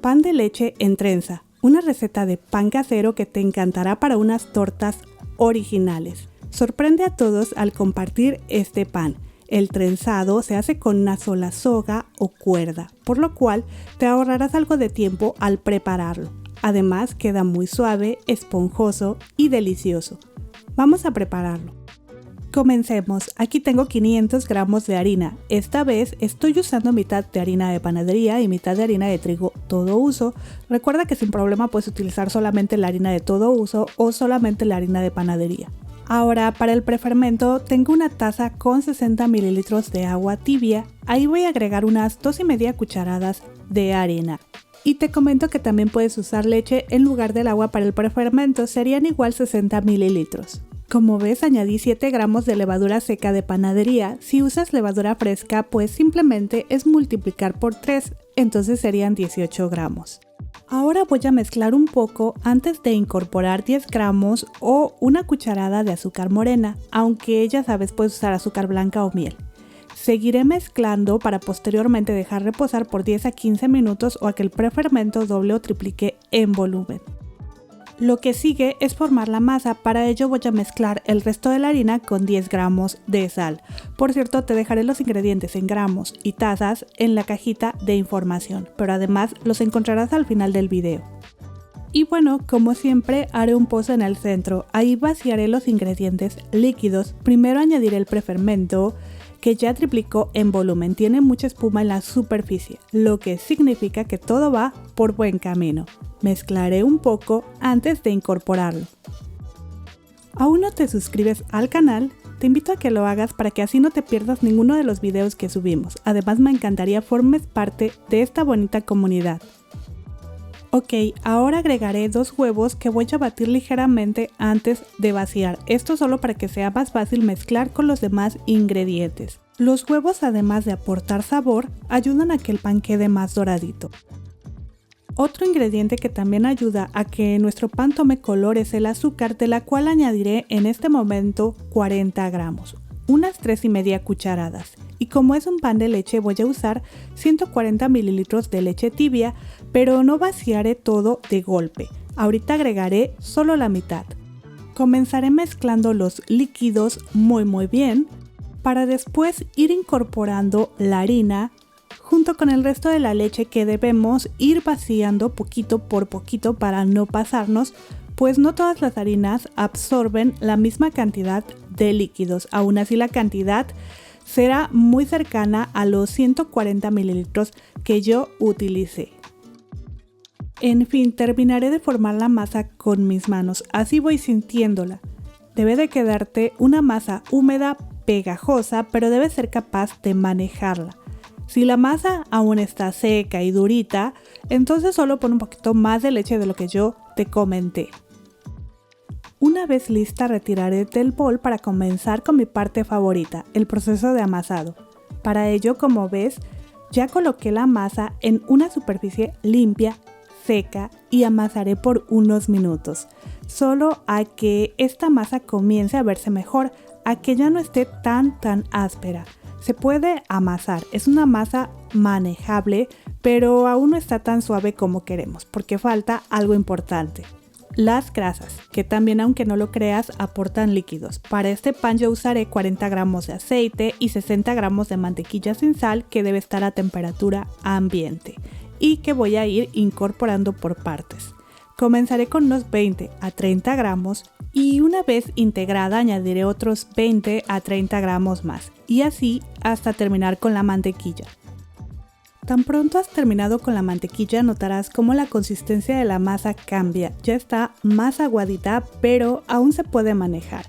Pan de leche en trenza, una receta de pan casero que te encantará para unas tortas originales. Sorprende a todos al compartir este pan. El trenzado se hace con una sola soga o cuerda, por lo cual te ahorrarás algo de tiempo al prepararlo. Además, queda muy suave, esponjoso y delicioso. Vamos a prepararlo. Comencemos. Aquí tengo 500 gramos de harina. Esta vez estoy usando mitad de harina de panadería y mitad de harina de trigo todo uso. Recuerda que sin problema puedes utilizar solamente la harina de todo uso o solamente la harina de panadería. Ahora para el prefermento tengo una taza con 60 mililitros de agua tibia. Ahí voy a agregar unas 2,5 cucharadas de harina. Y te comento que también puedes usar leche en lugar del agua para el prefermento, serían igual 60 mililitros. Como ves, añadí 7 gramos de levadura seca de panadería. Si usas levadura fresca, pues simplemente es multiplicar por 3, entonces serían 18 gramos. Ahora voy a mezclar un poco antes de incorporar 10 gramos o una cucharada de azúcar morena, aunque ya sabes, puedes usar azúcar blanca o miel. Seguiré mezclando para posteriormente dejar reposar por 10 a 15 minutos o a que el prefermento doble o triplique en volumen. Lo que sigue es formar la masa, para ello voy a mezclar el resto de la harina con 10 gramos de sal. Por cierto, te dejaré los ingredientes en gramos y tazas en la cajita de información, pero además los encontrarás al final del video. Y bueno, como siempre haré un pozo en el centro, ahí vaciaré los ingredientes líquidos. Primero añadiré el prefermento, que ya triplicó en volumen, tiene mucha espuma en la superficie, lo que significa que todo va por buen camino. Mezclaré un poco antes de incorporarlo. ¿Aún no te suscribes al canal? Te invito a que lo hagas para que así no te pierdas ninguno de los videos que subimos. Además me encantaría formes parte de esta bonita comunidad. Ok, ahora agregaré 2 huevos que voy a batir ligeramente antes de vaciar. Esto solo para que sea más fácil mezclar con los demás ingredientes. Los huevos, además de aportar sabor, ayudan a que el pan quede más doradito. Otro ingrediente que también ayuda a que nuestro pan tome color es el azúcar, de la cual añadiré en este momento 40 gramos, unas 3,5 cucharadas. Y como es un pan de leche voy a usar 140 mililitros de leche tibia, pero no vaciaré todo de golpe. Ahorita agregaré solo la mitad. Comenzaré mezclando los líquidos muy bien, para después ir incorporando la harina junto con el resto de la leche, que debemos ir vaciando poquito por poquito para no pasarnos, pues no todas las harinas absorben la misma cantidad de líquidos. Aún así la cantidad será muy cercana a los 140 mililitros que yo utilicé. En fin, terminaré de formar la masa con mis manos, así voy sintiéndola. Debe de quedarte una masa húmeda, pegajosa, pero debes ser capaz de manejarla. Si la masa aún está seca y durita, entonces solo pon un poquito más de leche de lo que yo te comenté. Una vez lista, retiraré del bol para comenzar con mi parte favorita, el proceso de amasado. Para ello, como ves, ya coloqué la masa en una superficie limpia, seca, y amasaré por unos minutos, solo a que esta masa comience a verse mejor, a que ya no esté tan áspera. Se puede amasar, es una masa manejable, pero aún no está tan suave como queremos, porque falta algo importante. Las grasas, que también, aunque no lo creas, aportan líquidos. Para este pan yo usaré 40 gramos de aceite y 60 gramos de mantequilla sin sal, que debe estar a temperatura ambiente y que voy a ir incorporando por partes. Comenzaré con unos 20 a 30 gramos y una vez integrada añadiré otros 20 a 30 gramos más, y así hasta terminar con la mantequilla. Tan pronto has terminado con la mantequilla notarás cómo la consistencia de la masa cambia, ya está más aguadita, pero aún se puede manejar.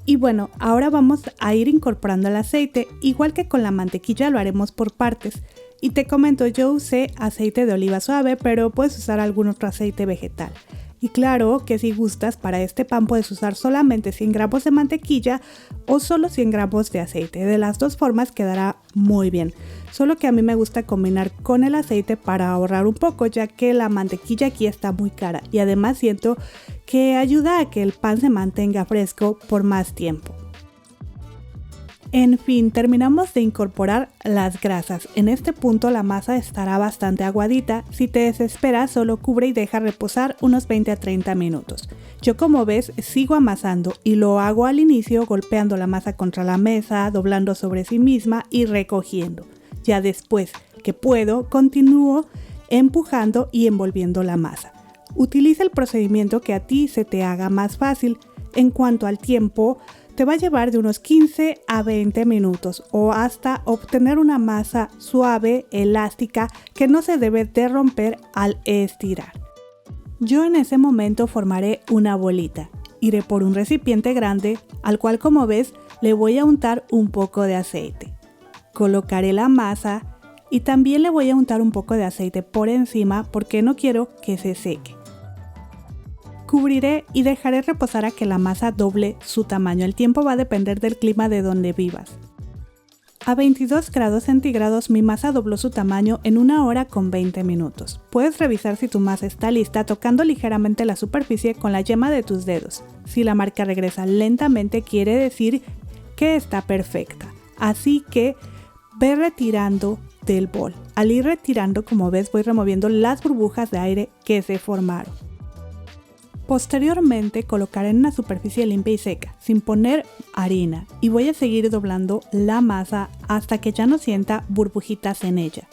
Y bueno, ahora vamos a ir incorporando el aceite, igual que con la mantequilla lo haremos por partes. Y te comento, yo usé aceite de oliva suave, pero puedes usar algún otro aceite vegetal. Y claro que si gustas, para este pan puedes usar solamente 100 gramos de mantequilla o solo 100 gramos de aceite. De las dos formas quedará muy bien. Solo que a mí me gusta combinar con el aceite para ahorrar un poco, ya que la mantequilla aquí está muy cara. Y además siento que ayuda a que el pan se mantenga fresco por más tiempo. En fin, terminamos de incorporar las grasas. En este punto la masa estará bastante aguadita. Si te desesperas, solo cubre y deja reposar unos 20 a 30 minutos. Yo, como ves, sigo amasando y lo hago al inicio golpeando la masa contra la mesa, doblando sobre sí misma y recogiendo. Ya después que puedo, continúo empujando y envolviendo la masa. Utiliza el procedimiento que a ti se te haga más fácil. En cuanto al tiempo, te va a llevar de unos 15 a 20 minutos o hasta obtener una masa suave, elástica, que no se debe de romper al estirar. Yo en ese momento formaré una bolita. Iré por un recipiente grande, al cual, como ves, le voy a untar un poco de aceite. Colocaré la masa y también le voy a untar un poco de aceite por encima porque no quiero que se seque. Cubriré y dejaré reposar a que la masa doble su tamaño. El tiempo va a depender del clima de donde vivas. A 22 grados centígrados mi masa dobló su tamaño en 1 hora con 20 minutos. Puedes revisar si tu masa está lista tocando ligeramente la superficie con la yema de tus dedos. Si la marca regresa lentamente, quiere decir que está perfecta. Así que ve retirando del bol. Al ir retirando, como ves, voy removiendo las burbujas de aire que se formaron. Posteriormente colocaré en una superficie limpia y seca, sin poner harina, y voy a seguir doblando la masa hasta que ya no sienta burbujitas en ella.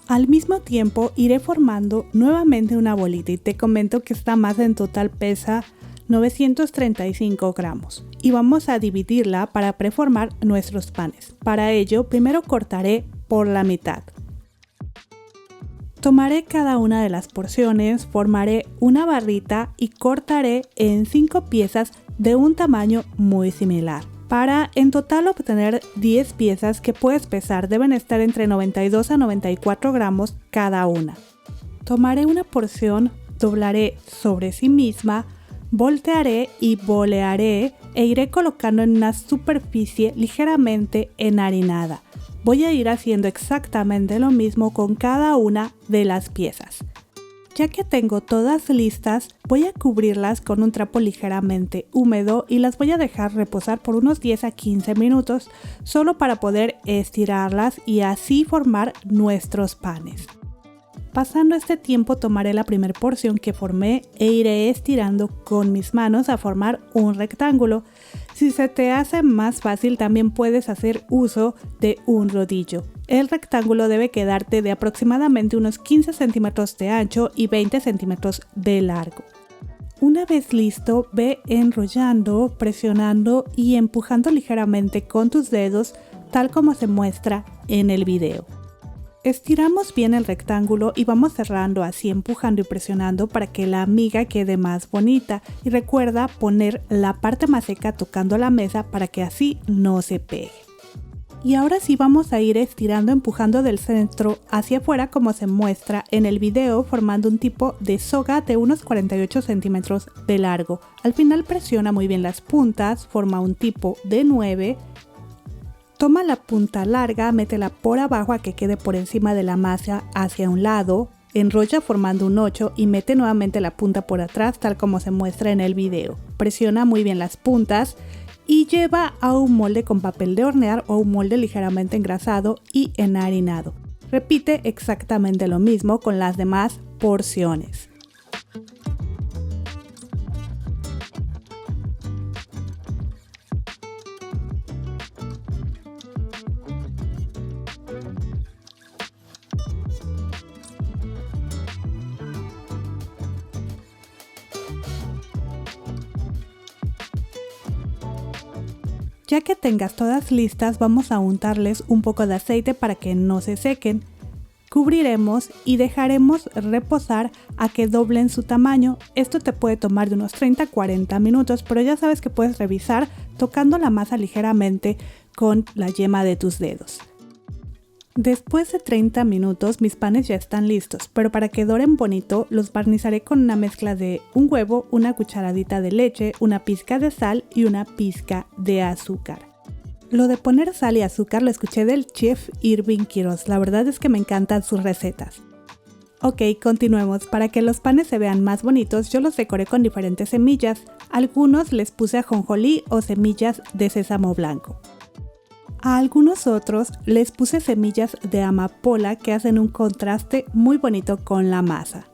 Al mismo tiempo iré formando nuevamente una bolita y te comento que esta masa en total pesa 935 gramos y vamos a dividirla para preformar nuestros panes. Para ello, primero cortaré por la mitad. Tomaré cada una de las porciones, formaré una barrita y cortaré en 5 piezas de un tamaño muy similar. Para en total obtener 10 piezas que puedes pesar, deben estar entre 92 a 94 gramos cada una. Tomaré una porción, doblaré sobre sí misma, voltearé y bolearé e iré colocando en una superficie ligeramente enharinada. Voy a ir haciendo exactamente lo mismo con cada una de las piezas. Ya que tengo todas listas, voy a cubrirlas con un trapo ligeramente húmedo y las voy a dejar reposar por unos 10 a 15 minutos solo para poder estirarlas y así formar nuestros panes. Pasando este tiempo tomaré la primera porción que formé e iré estirando con mis manos a formar un rectángulo. Si se te hace más fácil, también puedes hacer uso de un rodillo. El rectángulo debe quedarte de aproximadamente unos 15 centímetros de ancho y 20 centímetros de largo. Una vez listo, ve enrollando, presionando y empujando ligeramente con tus dedos, tal como se muestra en el video. Estiramos bien el rectángulo y vamos cerrando así, empujando y presionando para que la miga quede más bonita. Y recuerda poner la parte más seca tocando la mesa para que así no se pegue. Y ahora sí vamos a ir estirando, empujando del centro hacia afuera como se muestra en el video, formando un tipo de soga de unos 48 centímetros de largo. Al final presiona muy bien las puntas, forma un tipo de 9. Toma la punta larga, métela por abajo a que quede por encima de la masa hacia un lado, enrolla formando un 8 y mete nuevamente la punta por atrás tal como se muestra en el video. Presiona muy bien las puntas y lleva a un molde con papel de hornear o un molde ligeramente engrasado y enharinado. Repite exactamente lo mismo con las demás porciones. Ya que tengas todas listas, vamos a untarles un poco de aceite para que no se sequen. Cubriremos y dejaremos reposar a que doblen su tamaño. Esto te puede tomar de unos 30 a 40 minutos, pero ya sabes que puedes revisar tocando la masa ligeramente con la yema de tus dedos. Después de 30 minutos mis panes ya están listos, pero para que doren bonito los barnizaré con una mezcla de un huevo, una cucharadita de leche, una pizca de sal y una pizca de azúcar. Lo de poner sal y azúcar lo escuché del chef Irving Quiroz, la verdad es que me encantan sus recetas. Ok, continuemos. Para que los panes se vean más bonitos, yo los decoré con diferentes semillas. Algunos les puse ajonjolí o semillas de sésamo blanco. A algunos otros les puse semillas de amapola que hacen un contraste muy bonito con la masa.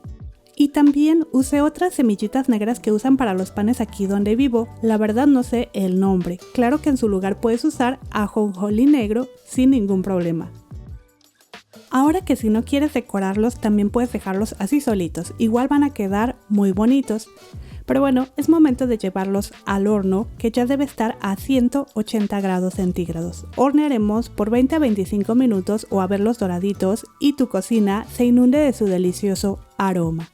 Y también usé otras semillitas negras que usan para los panes aquí donde vivo. La verdad no sé el nombre. Claro que en su lugar puedes usar ajonjolí negro sin ningún problema. Ahora que si no quieres decorarlos, también puedes dejarlos así solitos. Igual van a quedar muy bonitos. Pero bueno, es momento de llevarlos al horno, que ya debe estar a 180 grados centígrados. Hornearemos por 20 a 25 minutos o a verlos doraditos y tu cocina se inunde de su delicioso aroma.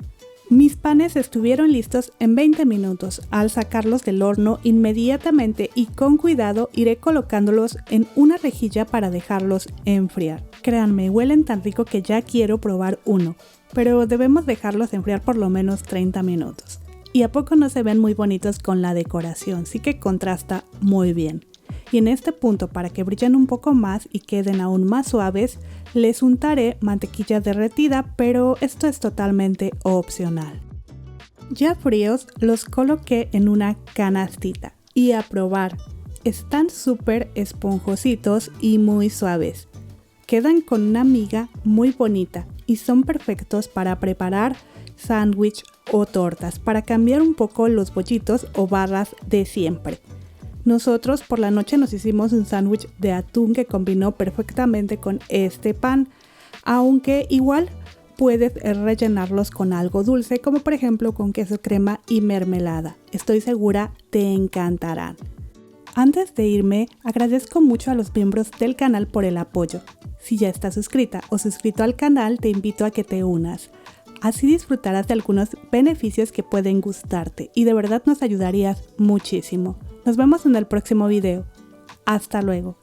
Mis panes estuvieron listos en 20 minutos. Al sacarlos del horno, inmediatamente y con cuidado iré colocándolos en una rejilla para dejarlos enfriar. Créanme, huelen tan rico que ya quiero probar uno, pero debemos dejarlos enfriar por lo menos 30 minutos. ¿Y a poco no se ven muy bonitos con la decoración? Sí que contrasta muy bien. Y en este punto, para que brillen un poco más y queden aún más suaves, les untaré mantequilla derretida, pero esto es totalmente opcional. Ya fríos, los coloqué en una canastita y a probar. Están súper esponjositos y muy suaves. Quedan con una miga muy bonita y son perfectos para preparar sándwich o tortas, para cambiar un poco los bollitos o barras de siempre. Nosotros por la noche nos hicimos un sándwich de atún que combinó perfectamente con este pan, aunque igual puedes rellenarlos con algo dulce, como por ejemplo con queso crema y mermelada. Estoy segura te encantarán. Antes de irme, agradezco mucho a los miembros del canal por el apoyo. Si ya estás suscrita o suscrito al canal, te invito a que te unas. Así disfrutarás de algunos beneficios que pueden gustarte y de verdad nos ayudarías muchísimo. Nos vemos en el próximo video. Hasta luego.